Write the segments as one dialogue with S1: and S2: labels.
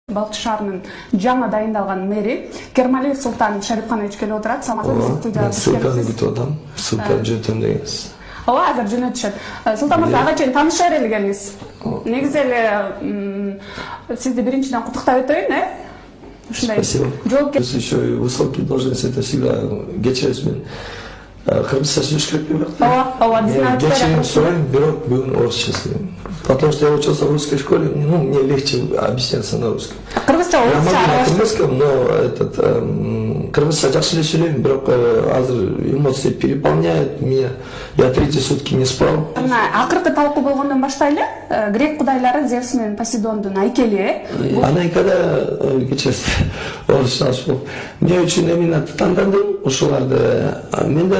S1: Балчы шаарынын жаңы дайындалган мэри Кермалиев Султан Шарипханович келип отурат.
S2: Ссылканы күтүп атам. Ссылканы жөнөтөм дегенсиз.
S1: Ооба, азыр жөнөтүшөт. Султан мырза, ага чейин таанышаар эле келиңиз. Негизи эле сизди биринчиден куттуктап өтөйүн, ушундай.
S2: Спасибо. Жоопкерчилик еще и высокие должности, это всегда кечиресиз мен. Кыргызча сөйлөш керек беле?
S1: Ооба, биздин
S2: кечирим сурайм, бирок бүгүн орусча сөйлөйм. Потому что я учился в русской школе, мне легче объясняться на русском.
S1: Кыргызча
S2: кыргызском, но кыргызча жакшы эле сүйлөйм, бирок азыр эмоции переполняют меня. Я третьи сутки не спал.
S1: Акыркы талкуу болгондон баштайлы, грек кудайлары Зевс менен Посейдондун айкели.
S2: Анайкада кечиресиз, орусча алышып. Эмне үчүн именно тандадым ушуларды? Менде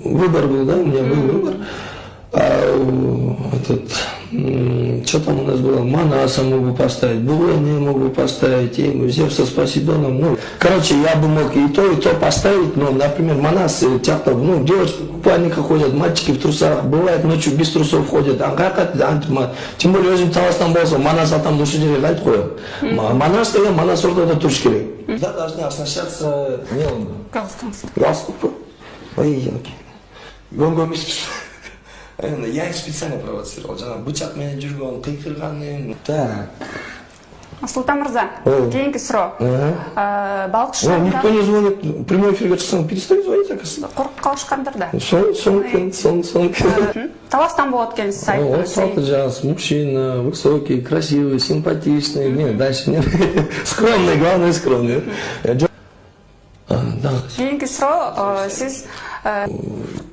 S2: выбор был, да, у меня был выбор. Что там у нас было? Манаса мог бы поставить, Булыны мог бы поставить, Зевса с Посейдоном. Короче, я бы мог и то поставить, но, например, Манас, девочки в купальниках ходят, мальчики в трусах, бывает ночью без трусов ходят. Тем более, өзім таластан болса, Манас там душу жерге айтып коем. Манас деген Манас ортада туруш керек. Да, должны оснащаться мелом. Галстук. Ой, елки. Я их специально провоцировал. Бычак менен жүргөн, кыйкырганы. Так.
S1: Султан мырза, кийинки суроо. Балкыш шаарында
S2: никто не звонит. Прямой эфирге чыксаң, перестань звонить, оказывается.
S1: Коруп калышкандыр да.
S2: Сон.
S1: Таластан болот экенсиз сайттын.
S2: Салты жас, мужчина, высокий, красивый, симпатичный. Нет, дальше нет. Скромный, главное скромный. Да.
S1: Кийинки суроо, сиз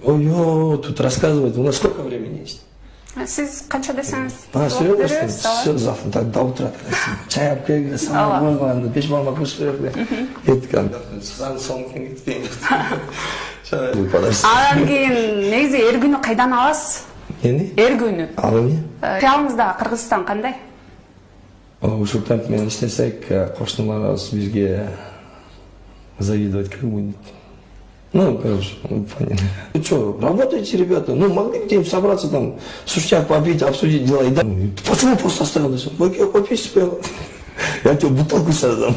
S2: Ой, тут рассказывать. У нас сколько времени есть?
S1: Сиз канча десеңиз?
S2: Серьезно? Все, завтра, до утра. Чай алып келгиле, самогон кылганда, беш балма кылыш керек эле.
S1: Анан кийин негизи эр күнү кайдан аласыз?
S2: Эмне?
S1: Эр күнү.
S2: Ал эмне?
S1: Кыялыңызда Кыргызстан кандай?
S2: Ушул темп менен иштесек, кошуналарыбыз бизге завидовать как будет. Короче, понятно. Что, работайте, ребята. Могли где-нибудь собраться там, сушняк попить, обсудить дела. Почему просто оставил? Попить, спел. Я тебе бутылку сейчас дам.